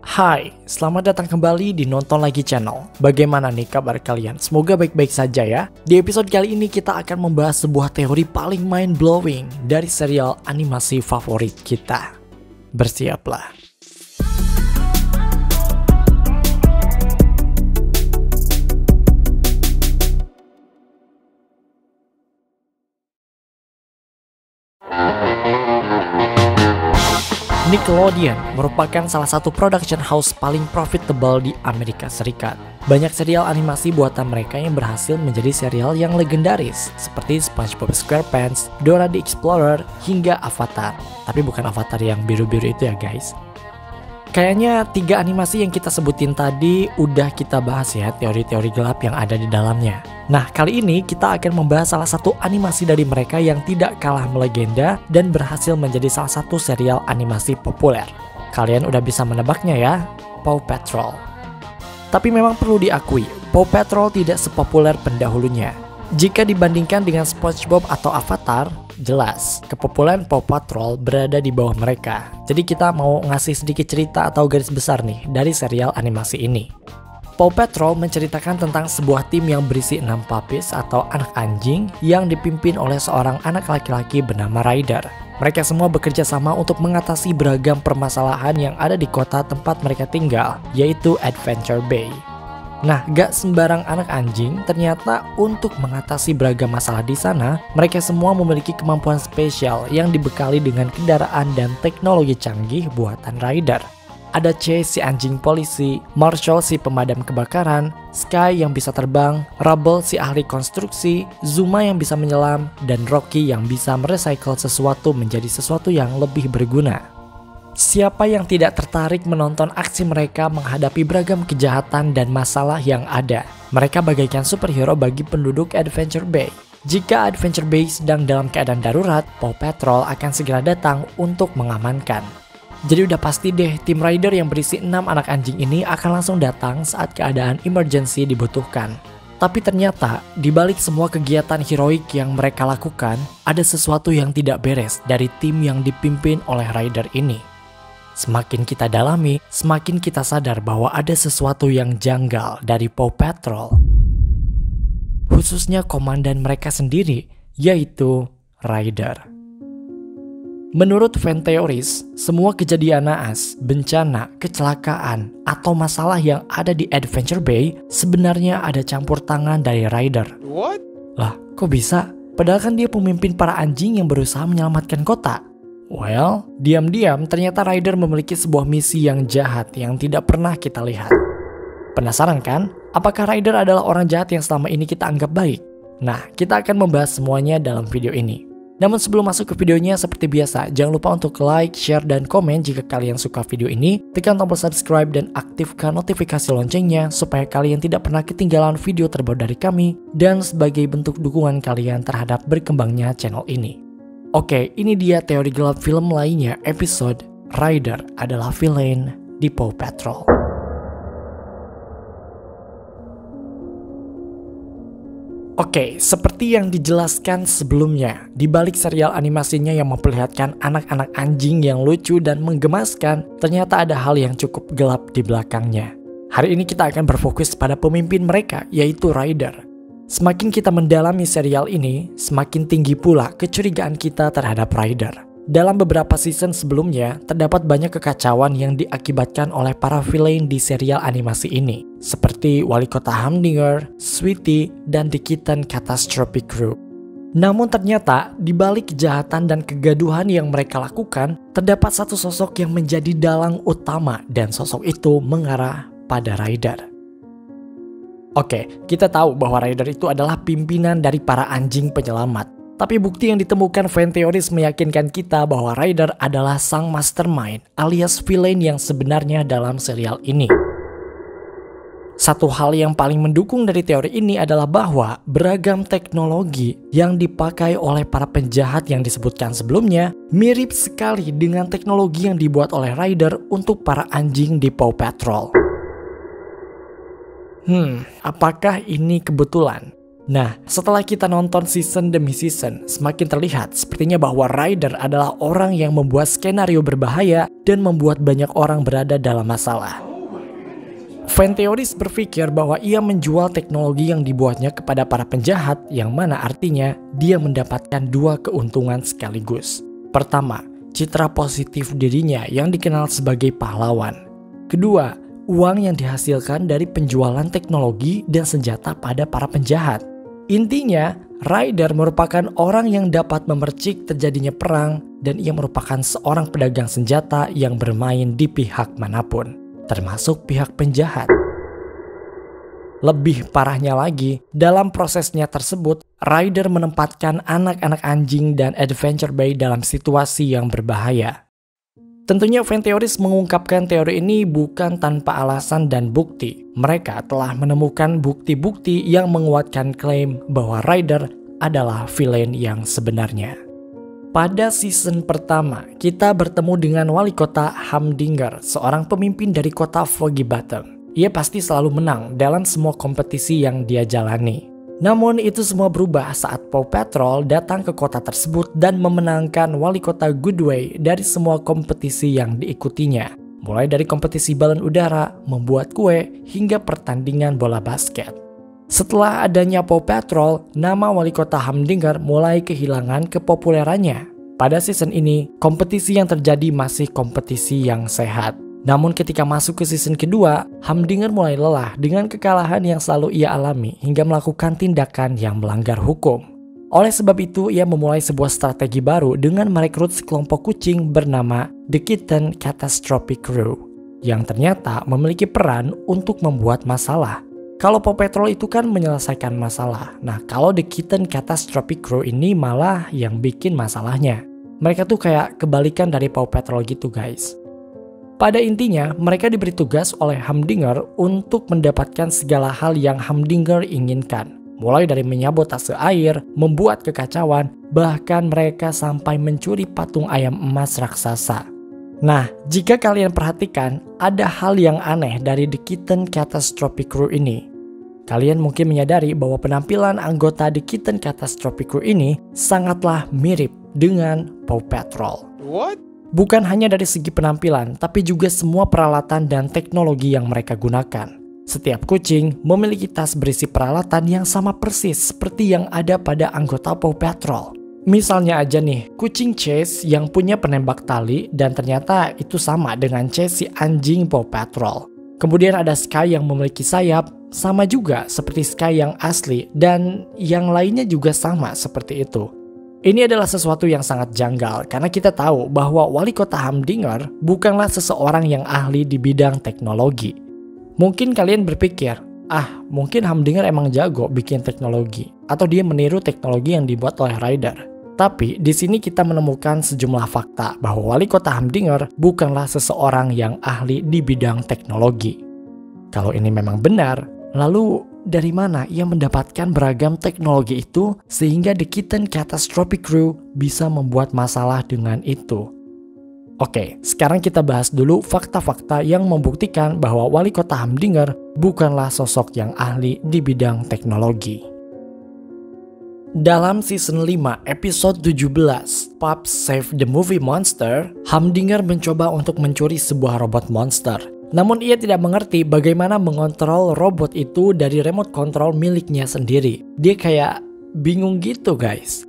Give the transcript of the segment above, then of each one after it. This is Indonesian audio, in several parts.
Hai, selamat datang kembali di Nonton Lagi Channel. Bagaimana nih kabar kalian? Semoga baik-baik saja ya. Di episode kali ini kita akan membahas sebuah teori paling mind-blowing dari serial animasi favorit kita. Bersiaplah. Nickelodeon merupakan salah satu production house paling profitable di Amerika Serikat. Banyak serial animasi buatan mereka yang berhasil menjadi serial yang legendaris, seperti SpongeBob SquarePants, Dora the Explorer, hingga Avatar. Tapi bukan Avatar yang biru-biru itu ya guys. Kayaknya 3 animasi yang kita sebutin tadi udah kita bahas ya teori-teori gelap yang ada di dalamnya. Nah, kali ini kita akan membahas salah satu animasi dari mereka yang tidak kalah melegenda dan berhasil menjadi salah satu serial animasi populer. Kalian udah bisa menebaknya ya, Paw Patrol. Tapi memang perlu diakui, Paw Patrol tidak sepopuler pendahulunya. Jika dibandingkan dengan SpongeBob atau Avatar, jelas kepopuleran Paw Patrol berada di bawah mereka. Jadi kita mau ngasih sedikit cerita atau garis besar nih dari serial animasi ini. Paw Patrol menceritakan tentang sebuah tim yang berisi 6 puppies atau anak anjing yang dipimpin oleh seorang anak laki-laki bernama Ryder. Mereka semua bekerja sama untuk mengatasi beragam permasalahan yang ada di kota tempat mereka tinggal, yaitu Adventure Bay. Nah, gak sembarang anak anjing, ternyata untuk mengatasi beragam masalah di sana, mereka semua memiliki kemampuan spesial yang dibekali dengan kendaraan dan teknologi canggih buatan Ryder. Ada Chase si anjing polisi, Marshall si pemadam kebakaran, Sky yang bisa terbang, Rubble si ahli konstruksi, Zuma yang bisa menyelam, dan Rocky yang bisa merecycle sesuatu menjadi sesuatu yang lebih berguna. Siapa yang tidak tertarik menonton aksi mereka menghadapi beragam kejahatan dan masalah yang ada? Mereka bagaikan superhero bagi penduduk Adventure Bay. Jika Adventure Bay sedang dalam keadaan darurat, Paw Patrol akan segera datang untuk mengamankan. Jadi udah pasti deh, tim Ryder yang berisi 6 anak anjing ini akan langsung datang saat keadaan emergency dibutuhkan. Tapi ternyata, di balik semua kegiatan heroik yang mereka lakukan, ada sesuatu yang tidak beres dari tim yang dipimpin oleh Ryder ini. Semakin kita dalami, semakin kita sadar bahwa ada sesuatu yang janggal dari Paw Patrol. Khususnya komandan mereka sendiri, yaitu Ryder. Menurut fan teoris, semua kejadian naas, bencana, kecelakaan, atau masalah yang ada di Adventure Bay sebenarnya ada campur tangan dari Ryder. What? Lah, kok bisa? Padahal kan dia pemimpin para anjing yang berusaha menyelamatkan kota. Well, diam-diam ternyata Ryder memiliki sebuah misi yang jahat yang tidak pernah kita lihat. Penasaran kan? Apakah Ryder adalah orang jahat yang selama ini kita anggap baik? Nah, kita akan membahas semuanya dalam video ini. Namun sebelum masuk ke videonya, seperti biasa, jangan lupa untuk like, share, dan komen jika kalian suka video ini. Tekan tombol subscribe dan aktifkan notifikasi loncengnya supaya kalian tidak pernah ketinggalan video terbaru dari kami dan sebagai bentuk dukungan kalian terhadap berkembangnya channel ini. Oke, ini dia teori gelap film lainnya, episode Ryder adalah villain di Paw Patrol. Oke, seperti yang dijelaskan sebelumnya, di balik serial animasinya yang memperlihatkan anak-anak anjing yang lucu dan menggemaskan, ternyata ada hal yang cukup gelap di belakangnya. Hari ini kita akan berfokus pada pemimpin mereka, yaitu Ryder. Semakin kita mendalami serial ini, semakin tinggi pula kecurigaan kita terhadap Ryder. Dalam beberapa season sebelumnya, terdapat banyak kekacauan yang diakibatkan oleh para villain di serial animasi ini, seperti Wali Kota Humdinger, Sweetie, dan The Kitten Catastrophe Crew. Namun ternyata, di balik kejahatan dan kegaduhan yang mereka lakukan, terdapat satu sosok yang menjadi dalang utama, dan sosok itu mengarah pada Ryder. Oke, kita tahu bahwa Ryder itu adalah pimpinan dari para anjing penyelamat. Tapi bukti yang ditemukan fan teoris meyakinkan kita bahwa Ryder adalah sang mastermind alias villain yang sebenarnya dalam serial ini. Satu hal yang paling mendukung dari teori ini adalah bahwa beragam teknologi yang dipakai oleh para penjahat yang disebutkan sebelumnya mirip sekali dengan teknologi yang dibuat oleh Ryder untuk para anjing di Paw Patrol. Apakah ini kebetulan? Nah, setelah kita nonton season demi season, semakin terlihat sepertinya bahwa Ryder adalah orang yang membuat skenario berbahaya dan membuat banyak orang berada dalam masalah. Fan teoris berpikir bahwa ia menjual teknologi yang dibuatnya kepada para penjahat, yang mana artinya dia mendapatkan dua keuntungan sekaligus. Pertama, citra positif dirinya yang dikenal sebagai pahlawan. Kedua, uang yang dihasilkan dari penjualan teknologi dan senjata pada para penjahat. Intinya, Ryder merupakan orang yang dapat memercik terjadinya perang dan ia merupakan seorang pedagang senjata yang bermain di pihak manapun, termasuk pihak penjahat. Lebih parahnya lagi, dalam prosesnya tersebut, Ryder menempatkan anak-anak anjing dan Adventure Bay dalam situasi yang berbahaya. Tentunya fan teoris mengungkapkan teori ini bukan tanpa alasan dan bukti. Mereka telah menemukan bukti-bukti yang menguatkan klaim bahwa Ryder adalah villain yang sebenarnya. Pada season pertama, kita bertemu dengan wali kota Humdinger, seorang pemimpin dari kota Foggy Bottom. Ia pasti selalu menang dalam semua kompetisi yang dia jalani. Namun itu semua berubah saat Paw Patrol datang ke kota tersebut dan memenangkan wali kota Goodway dari semua kompetisi yang diikutinya. Mulai dari kompetisi balon udara, membuat kue, hingga pertandingan bola basket. Setelah adanya Paw Patrol, nama wali kota Humdinger mulai kehilangan kepopulerannya. Pada season ini, kompetisi yang terjadi masih kompetisi yang sehat. Namun ketika masuk ke season kedua, Humdinger mulai lelah dengan kekalahan yang selalu ia alami hingga melakukan tindakan yang melanggar hukum. Oleh sebab itu, ia memulai sebuah strategi baru dengan merekrut sekelompok kucing bernama The Kitten Catastrophic Crew, yang ternyata memiliki peran untuk membuat masalah. Kalau Paw Patrol itu kan menyelesaikan masalah, nah kalau The Kitten Catastrophic Crew ini malah yang bikin masalahnya. Mereka tuh kayak kebalikan dari Paw Patrol gitu guys. Pada intinya, mereka diberi tugas oleh Humdinger untuk mendapatkan segala hal yang Humdinger inginkan. Mulai dari menyabotase air, membuat kekacauan, bahkan mereka sampai mencuri patung ayam emas raksasa. Nah, jika kalian perhatikan, ada hal yang aneh dari The Kitten Catastrophic Crew ini. Kalian mungkin menyadari bahwa penampilan anggota The Kitten Catastrophic Crew ini sangatlah mirip dengan Paw Patrol. What? Bukan hanya dari segi penampilan, tapi juga semua peralatan dan teknologi yang mereka gunakan. Setiap kucing memiliki tas berisi peralatan yang sama persis seperti yang ada pada anggota Paw Patrol. Misalnya aja nih, kucing Chase yang punya penembak tali dan ternyata itu sama dengan Chase si anjing Paw Patrol. Kemudian ada Sky yang memiliki sayap, sama juga seperti Sky yang asli, dan yang lainnya juga sama seperti itu. Ini adalah sesuatu yang sangat janggal karena kita tahu bahwa wali kota Humdinger bukanlah seseorang yang ahli di bidang teknologi. Mungkin kalian berpikir, mungkin Humdinger emang jago bikin teknologi atau dia meniru teknologi yang dibuat oleh Ryder. Tapi di sini kita menemukan sejumlah fakta bahwa wali kota Humdinger bukanlah seseorang yang ahli di bidang teknologi. Kalau ini memang benar, lalu dari mana ia mendapatkan beragam teknologi itu sehingga The Kitten Catastrophic Crew bisa membuat masalah dengan itu? Oke, sekarang kita bahas dulu fakta-fakta yang membuktikan bahwa wali kota Humdinger bukanlah sosok yang ahli di bidang teknologi. Dalam season 5 episode 17, Pups Save the Movie Monster, Humdinger mencoba untuk mencuri sebuah robot monster. Namun ia tidak mengerti bagaimana mengontrol robot itu dari remote control miliknya sendiri. Dia kayak bingung gitu guys.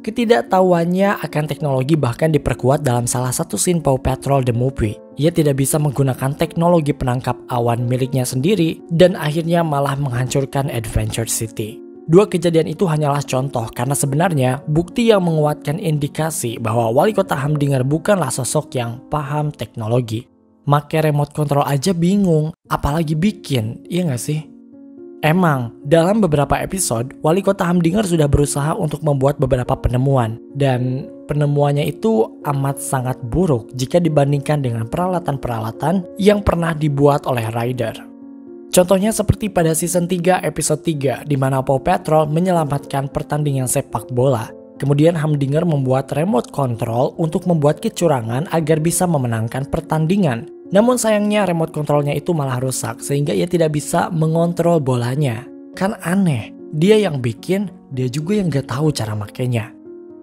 Ketidaktahuannya akan teknologi bahkan diperkuat dalam salah satu scene Paw Patrol The Movie. Ia tidak bisa menggunakan teknologi penangkap awan miliknya sendiri dan akhirnya malah menghancurkan Adventure City. Dua kejadian itu hanyalah contoh karena sebenarnya bukti yang menguatkan indikasi bahwa wali kota Humdinger bukanlah sosok yang paham teknologi. Make remote control aja bingung, apalagi bikin, iya gak sih? Emang, dalam beberapa episode, wali kota Humdinger sudah berusaha untuk membuat beberapa penemuan. Dan penemuannya itu amat sangat buruk jika dibandingkan dengan peralatan-peralatan yang pernah dibuat oleh Ryder. Contohnya seperti pada season 3 episode 3, di mana Paw Patrol menyelamatkan pertandingan sepak bola. Kemudian Humdinger membuat remote control untuk membuat kecurangan agar bisa memenangkan pertandingan. Namun sayangnya remote controlnya itu malah rusak sehingga ia tidak bisa mengontrol bolanya. Kan aneh, Dia yang bikin, dia juga yang gak tahu cara makainya.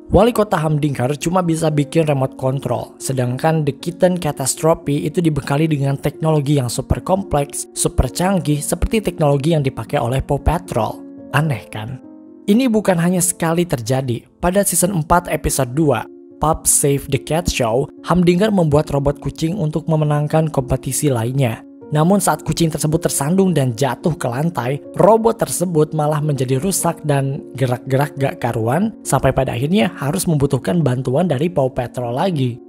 Wali kota Humdinger cuma bisa bikin remote control, sedangkan The Kitten Catastrophe itu dibekali dengan teknologi yang super kompleks, super canggih seperti teknologi yang dipakai oleh Paw Patrol. Aneh kan? Ini bukan hanya sekali terjadi. Pada season 4 episode 2, Pup Save the Cat Show, Humdinger membuat robot kucing untuk memenangkan kompetisi lainnya. Namun saat kucing tersebut tersandung dan jatuh ke lantai, robot tersebut malah menjadi rusak dan gerak-gerak gak karuan sampai pada akhirnya harus membutuhkan bantuan dari Paw Patrol lagi.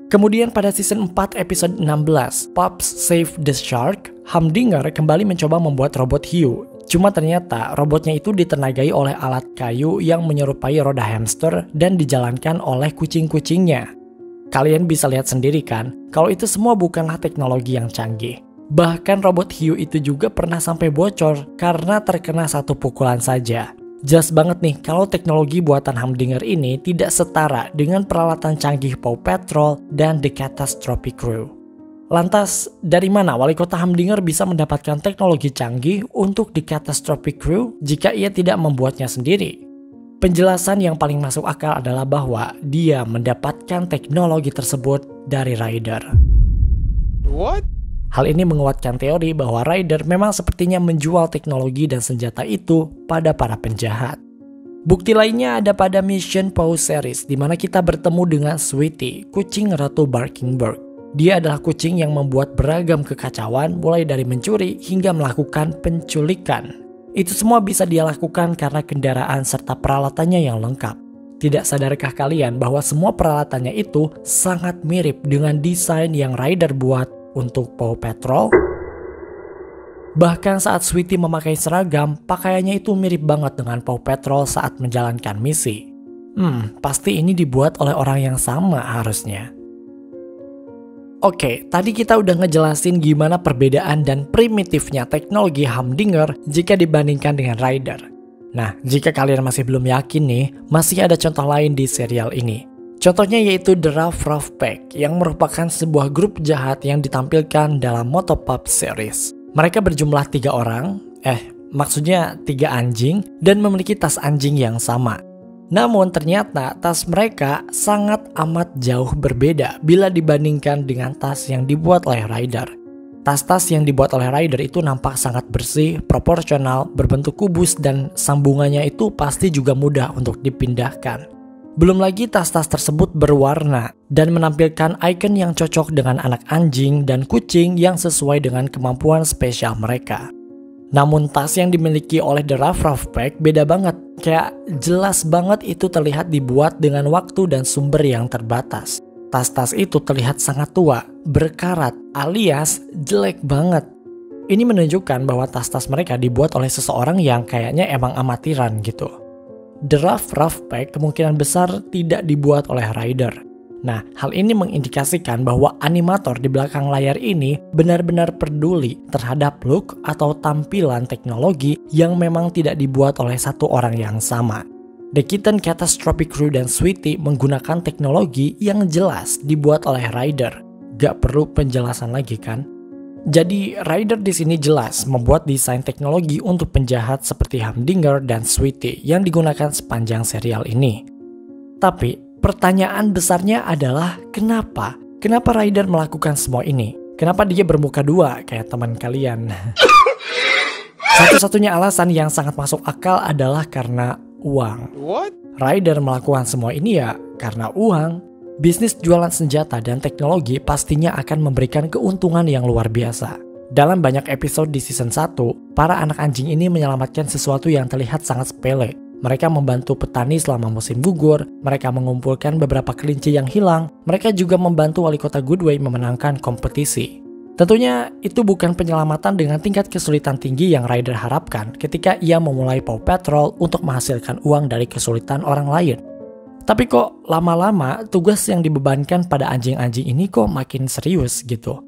Kemudian pada season 4 episode 16, Pups Save the Shark, Humdinger kembali mencoba membuat robot hiu. Cuma ternyata robotnya itu ditenagai oleh alat kayu yang menyerupai roda hamster dan dijalankan oleh kucing-kucingnya. Kalian bisa lihat sendiri kan, kalau itu semua bukanlah teknologi yang canggih. Bahkan robot hiu itu juga pernah sampai bocor karena terkena satu pukulan saja. Jelas banget nih kalau teknologi buatan Humdinger ini tidak setara dengan peralatan canggih Paw Patrol dan The Catastrophe Crew. Lantas, dari mana wali kota Humdinger bisa mendapatkan teknologi canggih untuk The Catastrophe Crew jika ia tidak membuatnya sendiri? Penjelasan yang paling masuk akal adalah bahwa dia mendapatkan teknologi tersebut dari Ryder. What? Hal ini menguatkan teori bahwa Ryder memang sepertinya menjual teknologi dan senjata itu pada para penjahat. Bukti lainnya ada pada Mission Paw series di mana kita bertemu dengan Sweetie, kucing Ratu Barkingburg. Dia adalah kucing yang membuat beragam kekacauan mulai dari mencuri hingga melakukan penculikan. Itu semua bisa dia lakukan karena kendaraan serta peralatannya yang lengkap. Tidak sadarkah kalian bahwa semua peralatannya itu sangat mirip dengan desain yang Ryder buat untuk Paw Patrol? Bahkan saat Sweetie memakai seragam, pakaiannya itu mirip banget dengan Paw Patrol saat menjalankan misi. Pasti ini dibuat oleh orang yang sama harusnya. Oke, tadi kita udah ngejelasin gimana perbedaan dan primitifnya teknologi Humdinger jika dibandingkan dengan Ryder. Nah, jika kalian masih belum yakin nih, masih ada contoh lain di serial ini. Contohnya yaitu The Ruff Ruff Pack yang merupakan sebuah grup jahat yang ditampilkan dalam Moto Pup series. Mereka berjumlah 3 orang, maksudnya 3 anjing dan memiliki tas anjing yang sama. Namun ternyata tas mereka sangat amat jauh berbeda bila dibandingkan dengan tas yang dibuat oleh Ryder. Tas-tas yang dibuat oleh Ryder itu nampak sangat bersih, proporsional, berbentuk kubus dan sambungannya itu pasti juga mudah untuk dipindahkan. Belum lagi tas-tas tersebut berwarna dan menampilkan icon yang cocok dengan anak anjing dan kucing yang sesuai dengan kemampuan spesial mereka. Namun tas yang dimiliki oleh The Ruff Ruff Pack beda banget, kayak jelas banget itu terlihat dibuat dengan waktu dan sumber yang terbatas. Tas-tas itu terlihat sangat tua, berkarat, alias jelek banget. Ini menunjukkan bahwa tas-tas mereka dibuat oleh seseorang yang kayaknya emang amatiran gitu. The Ruff Ruff Pack kemungkinan besar tidak dibuat oleh Ryder. Nah, hal ini mengindikasikan bahwa animator di belakang layar ini benar-benar peduli terhadap look atau tampilan teknologi yang memang tidak dibuat oleh satu orang yang sama. The Kitten Catastrophe Crew dan Sweetie menggunakan teknologi yang jelas dibuat oleh Ryder. Gak perlu penjelasan lagi kan? Jadi Ryder di sini jelas membuat desain teknologi untuk penjahat seperti Humdinger dan Sweetie yang digunakan sepanjang serial ini. Tapi pertanyaan besarnya adalah kenapa? Kenapa Ryder melakukan semua ini? Kenapa dia bermuka dua kayak teman kalian? Satu-satunya alasan yang sangat masuk akal adalah karena uang. What? Ryder melakukan semua ini ya karena uang. Bisnis jualan senjata dan teknologi pastinya akan memberikan keuntungan yang luar biasa. Dalam banyak episode di season 1, para anak anjing ini menyelamatkan sesuatu yang terlihat sangat sepele. Mereka membantu petani selama musim gugur, mereka mengumpulkan beberapa kelinci yang hilang, mereka juga membantu wali kota Goodway memenangkan kompetisi. Tentunya itu bukan penyelamatan dengan tingkat kesulitan tinggi yang Ryder harapkan ketika ia memulai Paw Patrol untuk menghasilkan uang dari kesulitan orang lain. Tapi kok lama-lama tugas yang dibebankan pada anjing-anjing ini kok makin serius gitu.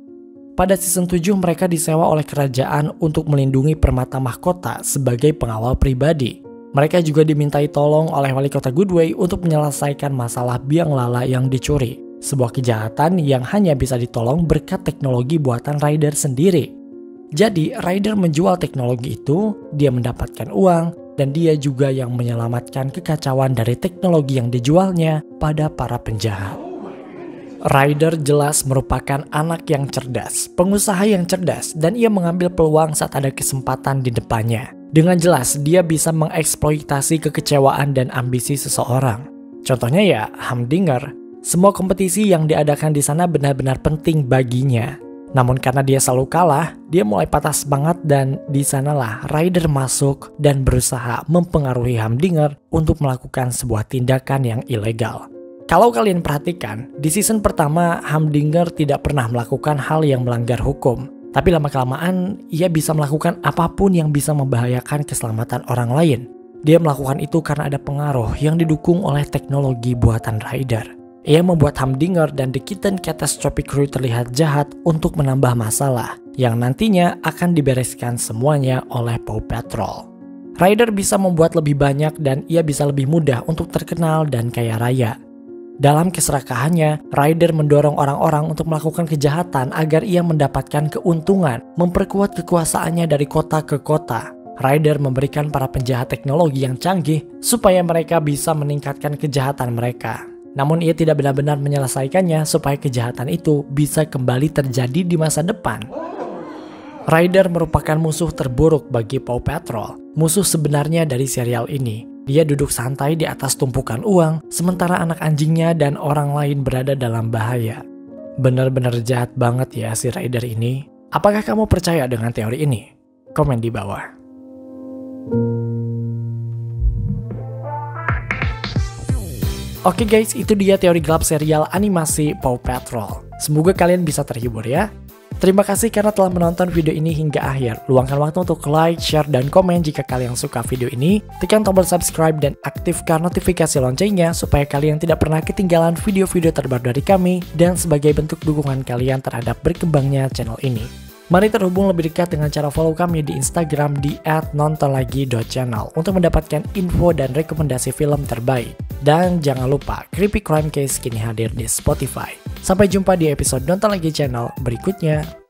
Pada season 7 mereka disewa oleh kerajaan untuk melindungi permata mahkota sebagai pengawal pribadi. Mereka juga dimintai tolong oleh wali kota Goodway untuk menyelesaikan masalah biang lala yang dicuri. Sebuah kejahatan yang hanya bisa ditolong berkat teknologi buatan Ryder sendiri. Jadi Ryder menjual teknologi itu, dia mendapatkan uang, dan dia juga yang menyelamatkan kekacauan dari teknologi yang dijualnya pada para penjahat. Ryder jelas merupakan anak yang cerdas, pengusaha yang cerdas, dan ia mengambil peluang saat ada kesempatan di depannya. Dengan jelas, dia bisa mengeksploitasi kekecewaan dan ambisi seseorang. Contohnya ya, Humdinger. Semua kompetisi yang diadakan di sana benar-benar penting baginya. Namun karena dia selalu kalah, dia mulai patah semangat dan di sanalah Ryder masuk dan berusaha mempengaruhi Humdinger untuk melakukan sebuah tindakan yang ilegal. Kalau kalian perhatikan, di season pertama Humdinger tidak pernah melakukan hal yang melanggar hukum. Tapi lama-kelamaan, ia bisa melakukan apapun yang bisa membahayakan keselamatan orang lain. Dia melakukan itu karena ada pengaruh yang didukung oleh teknologi buatan Ryder. Ia membuat Humdinger dan The Kitten Catastrophic Crew terlihat jahat untuk menambah masalah, yang nantinya akan dibereskan semuanya oleh Paw Patrol. Ryder bisa membuat lebih banyak dan ia bisa lebih mudah untuk terkenal dan kaya raya. Dalam keserakahannya, Ryder mendorong orang-orang untuk melakukan kejahatan agar ia mendapatkan keuntungan, memperkuat kekuasaannya dari kota ke kota. Ryder memberikan para penjahat teknologi yang canggih supaya mereka bisa meningkatkan kejahatan mereka. Namun ia tidak benar-benar menyelesaikannya supaya kejahatan itu bisa kembali terjadi di masa depan. Ryder merupakan musuh terburuk bagi Paw Patrol, musuh sebenarnya dari serial ini. Dia duduk santai di atas tumpukan uang, sementara anak anjingnya dan orang lain berada dalam bahaya. Benar-benar jahat banget ya si Ryder ini. Apakah kamu percaya dengan teori ini? Komen di bawah. Oke guys, itu dia teori gelap serial animasi Paw Patrol. Semoga kalian bisa terhibur ya. Terima kasih karena telah menonton video ini hingga akhir. Luangkan waktu untuk like, share, dan komen jika kalian suka video ini. Tekan tombol subscribe dan aktifkan notifikasi loncengnya supaya kalian tidak pernah ketinggalan video-video terbaru dari kami dan sebagai bentuk dukungan kalian terhadap berkembangnya channel ini. Mari terhubung lebih dekat dengan cara follow kami di Instagram di @nontonlagi.channel untuk mendapatkan info dan rekomendasi film terbaik. Dan jangan lupa, Creepy Crime Case kini hadir di Spotify. Sampai jumpa di episode Nonton Lagi channel berikutnya.